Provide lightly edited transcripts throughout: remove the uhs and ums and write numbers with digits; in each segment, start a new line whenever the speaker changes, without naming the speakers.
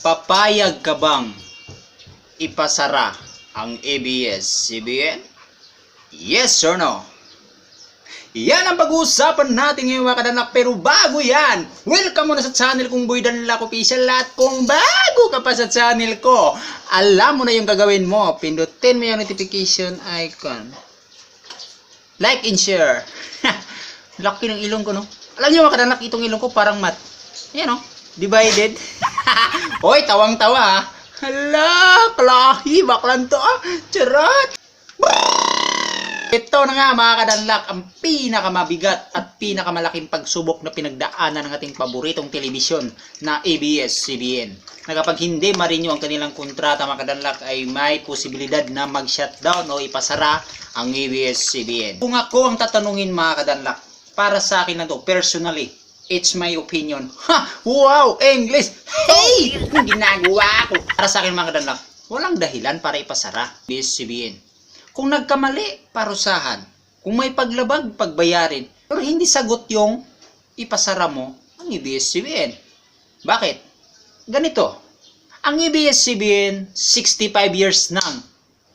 Papayag ka bang ipasara ang ABS-CBN? Yes or no? Yan ang pag-uusapan natin ngayon mga kadanak. Pero bago yan, welcome muna sa channel kong Boy Danlak Official. At kung bago ka pa sa channel ko, alam mo na yung gagawin mo. Pindutin mo yung notification icon. Like and share. Laki ng ilong ko, no? Alam niyo mga kadanak, itong ilong ko parang mat. Yan, no? Divided. Hoy, tawang-tawa, ha? Hala, kalahi, baklan to, ah. Charot. Ito na nga mga kadanlak, ang pinakamabigat at pinakamalaking pagsubok na pinagdaanan ng ating paboritong telebisyon na ABS-CBN. Na kapag hindi ma-renew ang kanilang kontrata mga kadanlak ay may posibilidad na mag-shutdown o ipasara ang ABS-CBN. Kung ako ang tatanungin mga kadanlak, para sa akin na to, personally, it's my opinion. Ha! Wow! English! Hey! Yung ginagawa ko. Para sa akin mga kadanlak, walang dahilan para ipasara ABS-CBN. Kung nagkamali, parusahan. Kung may paglabag, pagbayarin. Pero hindi sagot yung ipasara mo ang ABS-CBN. Bakit? Ganito. Ang ABS-CBN, 65 years nang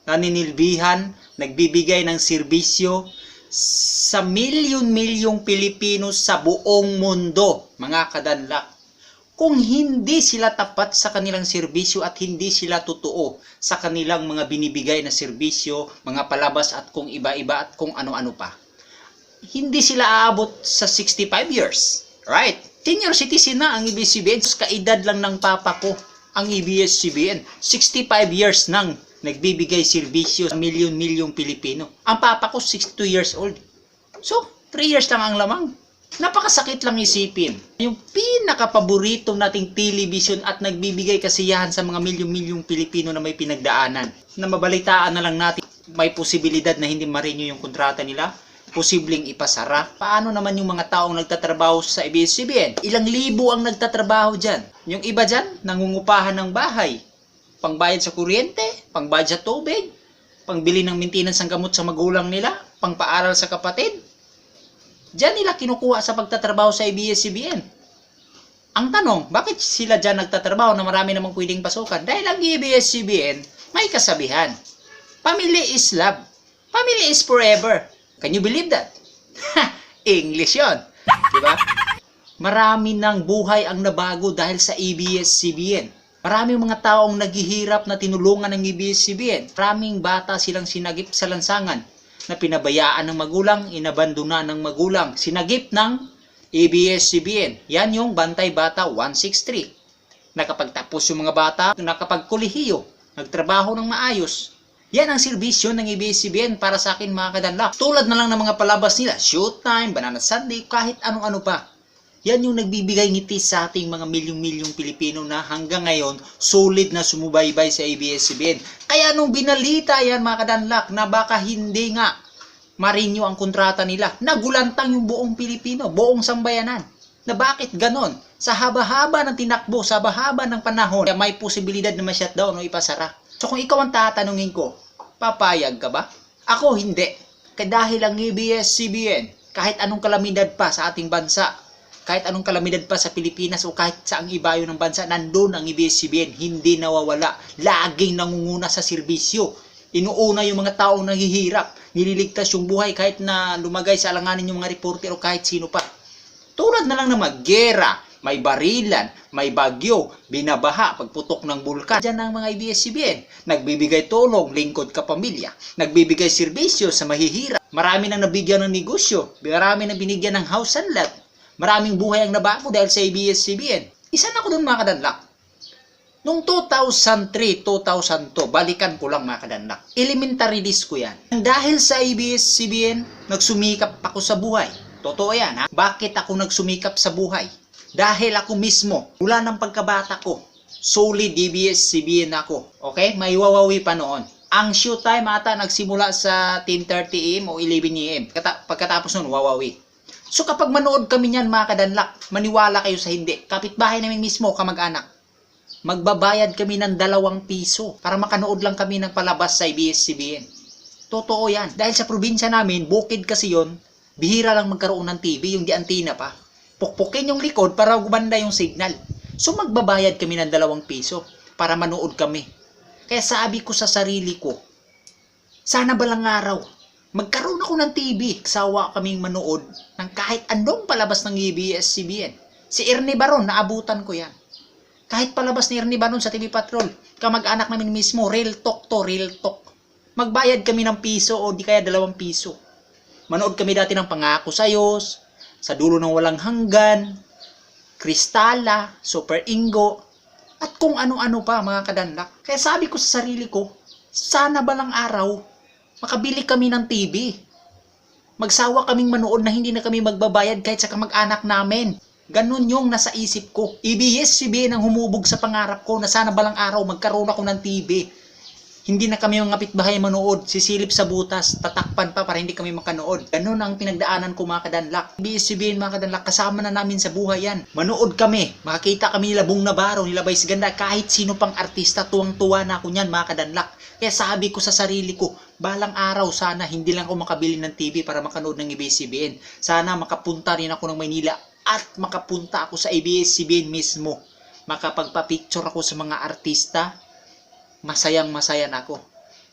naninilbihan, nagbibigay ng serbisyo sa milyon-milyong Pilipino sa buong mundo, mga kadanlak. Kung hindi sila tapat sa kanilang serbisyo at hindi sila totoo sa kanilang mga binibigay na serbisyo, mga palabas at kung iba-iba at kung ano-ano pa, hindi sila aabot sa 65 years. Right? Senior citizen na ang ABS-CBN. Kaedad lang ng papa ko ang ABS-CBN. 65 years nang nagbibigay serbisyo sa milyon-milyong Pilipino. Ang papa ko 62 years old. So, 3 years lang ang lamang. Napakasakit lang isipin. Yung pinakapaborito nating television at nagbibigay kasiyahan sa mga milyong-milyong Pilipino na may pinagdaanan. Na mabalitaan na lang natin may posibilidad na hindi ma-renew yung kontrata nila. Posibleng ipasara. Paano naman yung mga taong nagtatrabaho sa ABS-CBN? Ilang libo ang nagtatrabaho dyan. Yung iba dyan, nangungupahan ng bahay. Pangbayad sa kuryente, pangbayad sa tubig, pangbili ng maintenance ng gamot sa magulang nila, pangpaaral sa kapatid. Diyan nila kinukuha sa pagtatrabaho sa ABS-CBN. Ang tanong, bakit sila dyan nagtatrabaho na marami namang pwedeng pasukan? Dahil ang ABS-CBN may kasabihan. Family is love. Family is forever. Can you believe that? English yon, diba? Marami ng buhay ang nabago dahil sa ABS-CBN. Maraming mga taong naghihirap na tinulungan ng ABS-CBN. Maraming bata silang sinagip sa lansangan na pinabayaan ng magulang, inabandona ng magulang, sinagip ng ABS-CBN. Yan yung Bantay Bata 163. Nakapagtapos yung mga bata, nakapagkolehiyo, nagtrabaho ng maayos. Yan ang serbisyo ng ABS-CBN para sa akin mga kadanlak. Tulad na lang ng mga palabas nila, Showtime, Banana Sunday, kahit anong-ano pa. Yan yung nagbibigay ngiti sa ating mga milyong-milyong Pilipino na hanggang ngayon solid na sumubaybay sa ABS-CBN. Kaya nung binalita yan mga kadanlak na baka hindi nga ma-renew ang kontrata nila, nagulantang yung buong Pilipino, buong sambayanan. Na bakit ganon? Sa haba-haba ng tinakbo, sa haba ng panahon, may posibilidad na ma-shutdown o ipasara. So kung ikaw ang tatanungin ko, papayag ka ba? Ako hindi. Dahil ang ABS-CBN, kahit anong kalamidad pa sa ating bansa, kahit anong kalamidad pa sa Pilipinas o kahit saang ibayo ng bansa, nandun ang ABS-CBN, hindi nawawala. Laging nangunguna sa serbisyo. Inuuna yung mga taong naghihirap. Nililigtas yung buhay kahit na lumagay sa alanganin yung mga reporter o kahit sino pa. Tulad na lang ng magyera, may barilan, may bagyo, binabaha, pagputok ng bulkan. Diyan ang mga ABS-CBN. Nagbibigay tulong, lingkod kapamilya. Nagbibigay serbisyo sa mahihirap. Marami nang nabigyan ng negosyo. Marami nang binigyan ng house and lot. Maraming buhay ang nabago dahil sa ABS-CBN. Isa na ako doon mga kadanlak. Noong 2003-2002, balikan ko lang mga kadanlak. Elementary days ko yan. Dahil sa ABS-CBN, nagsumikap ako sa buhay. Totoo yan, ha? Bakit ako nagsumikap sa buhay? Dahil ako mismo, mula ng pagkabata ko, solid ABS-CBN ako. Okay? May wawawi pa noon. Ang showtime ata nagsimula sa 10:30 AM o 11 AM. Pagkatapos nun, wawawi. So kapag manood kami niyan mga kadanlak, maniwala kayo sa hindi. Kapitbahay namin mismo, kamag-anak. Magbabayad kami ng 2 piso para makanood lang kami ng palabas sa ABS-CBN. Totoo yan. Dahil sa probinsya namin, bukid kasi yon, bihira lang magkaroon ng TV, yung di antina pa. Pukpukin yung likod para gumanda yung signal. So magbabayad kami ng 2 piso para manood kami. Kaya sabi ko sa sarili ko, sana balang araw, magkaroon ako ng TV. Sawa kaming manood ng kahit anong palabas ng ABS-CBN. Si Ernie Baron, naabutan ko yan. Kahit palabas ni Ernie Baron sa TV Patrol, kamag-anak namin mismo, real talk to, real talk. Magbayad kami ng piso o di kaya 2 piso. Manood kami dati ng Pangako Sayos, Sa Dulo ng Walang Hanggan, Kristala, Super Ingo, at kung ano-ano pa mga kadanlak. Kaya sabi ko sa sarili ko, sana balang araw, makabili kami ng TV. Magsawa kaming manood na hindi na kami magbabayad kahit sa kamag-anak namin. Ganun yung nasa isip ko. ABS-CBN ang humubog sa pangarap ko na sana balang araw magkaroon ako ng TV. Hindi na kami mga kapitbahay manood, sisilip sa butas, tatakpan pa para hindi kami makanood. Ganun ang pinagdaanan ko mga kadanlak. ABS-CBN mga kadanlak, kasama na namin sa buhay yan. Manood kami, makakita kami nila Bong Navarro, nila Vice Ganda, kahit sino pang artista, tuwang-tuwa na ako niyan mga kadanlak. Kaya sabi ko sa sarili ko, balang araw sana hindi lang ako makabili ng TV para makanood ng ABS-CBN. Sana makapunta rin ako ng Maynila at makapunta ako sa ABS-CBN mismo. Makapagpa-picture ako sa mga artista. Masayang-masaya na ako.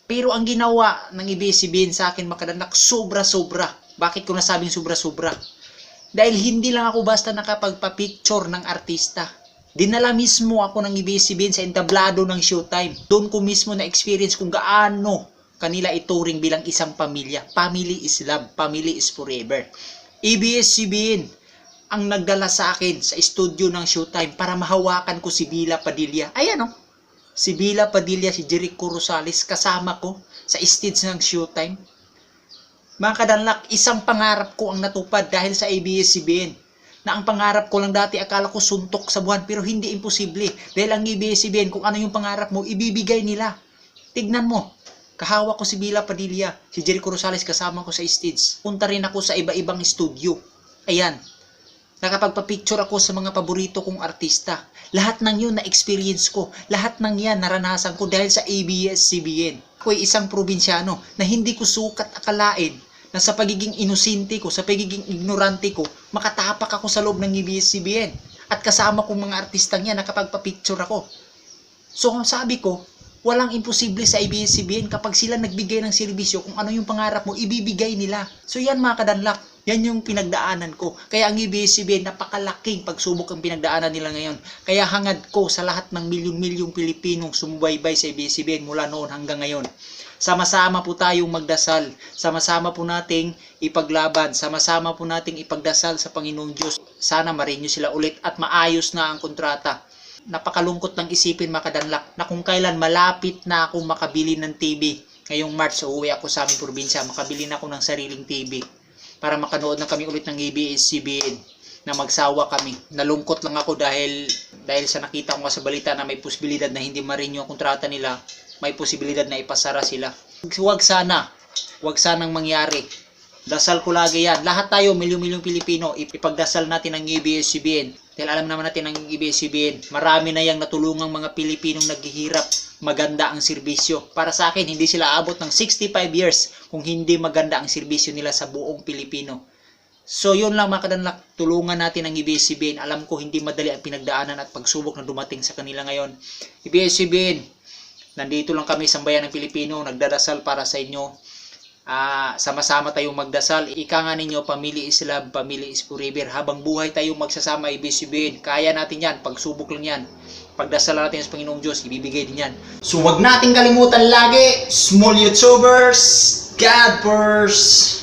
Pero ang ginawa ng ABS-CBN sa akin makadanlak, sobra-sobra. Bakit ko nasabing sobra-sobra? Dahil hindi lang ako basta nakapagpa-picture ng artista. Dinala mismo ako ng ABS-CBN sa entablado ng Showtime. Doon ko mismo na-experience kung gaano kanila ituring bilang isang pamilya. Family is love, family is forever. ABS-CBN ang nagdala sa akin sa studio ng Showtime para mahawakan ko si Bila Padilla. Ayan o. Si Bila Padilla, si Jericho Rosales, kasama ko sa stage ng Showtime. Mga kadanlak, isang pangarap ko ang natupad dahil sa ABS-CBN. Na ang pangarap ko lang dati, akala ko suntok sa buwan, pero hindi imposible. Dahil ang ABS-CBN, kung ano yung pangarap mo, ibibigay nila. Tignan mo, kahawak ko si Bila Padilla, si Jericho Rosales, kasama ko sa stage. Punta rin ako sa iba-ibang studio. Ayan. Nakapagpa-picture ako sa mga paborito kong artista. Lahat ng yun na-experience ko. Lahat ng yan naranasan ko dahil sa ABS-CBN. Ako ay isang probinsyano na hindi ko sukat akalain na sa pagiging inosente ko, sa pagiging ignorante ko, makatapak ako sa loob ng ABS-CBN. At kasama kong mga artistang yan, nakapagpa-picture ako. So sabi ko, walang imposible sa ABS-CBN kapag sila nagbigay ng serbisyo, kung ano yung pangarap mo, ibibigay nila. So yan mga kadanlak. Yan yung pinagdaanan ko. Kaya ang ABS-CBN, napakalaking pagsubok ang pinagdaanan nila ngayon. Kaya hangad ko sa lahat ng milyon-milyong Pilipinong sumubaybay sa ABS-CBN mula noon hanggang ngayon. Sama-sama po tayong magdasal. Sama-sama po nating ipaglaban. Sama-sama po nating ipagdasal sa Panginoong Diyos. Sana ma-renew sila ulit at maayos na ang kontrata. Napakalungkot ng isipin mga kadanlak na kung kailan malapit na akong makabili ng TV. Ngayong March, uuwi ako sa aming probinsya. Makabili na ako ng sariling TV. Para makanood na kami ulit ng ABS-CBN na magsawa kami. Nalungkot lang ako dahil sa nakita ko nga sa balita na may posibilidad na hindi ma-renew ang kontrata nila, may posibilidad na ipasara sila. Huwag sanang mangyari. Dasal ko lagi yan. Lahat tayo, milyong-milyong Pilipino, ipagdasal natin ang ABS-CBN. Dahil alam naman natin ang ABS-CBN, marami na yang natulungang mga Pilipinong naghihirap. Maganda ang serbisyo. Para sa akin, hindi sila abot ng 65 years kung hindi maganda ang serbisyo nila sa buong Pilipino. So, yun lang mga kadanlak. Tulungan natin ang ABS-CBN. Alam ko, hindi madali ang pinagdaanan at pagsubok na dumating sa kanila ngayon. ABS-CBN, nandito lang kami sa bayan ng Pilipino. Nagdarasal para sa inyo. Sama-sama tayong magdasal. Ika nga ninyo, family is love, family is forever. Habang buhay tayong magsasama, ABS-CBN. Kaya natin yan. Pagsubok lang yan. Pagdasal natin sa Panginoong Diyos, ibibigay din yan. So, wag nating kalimutan lagi, small YouTubers, God first.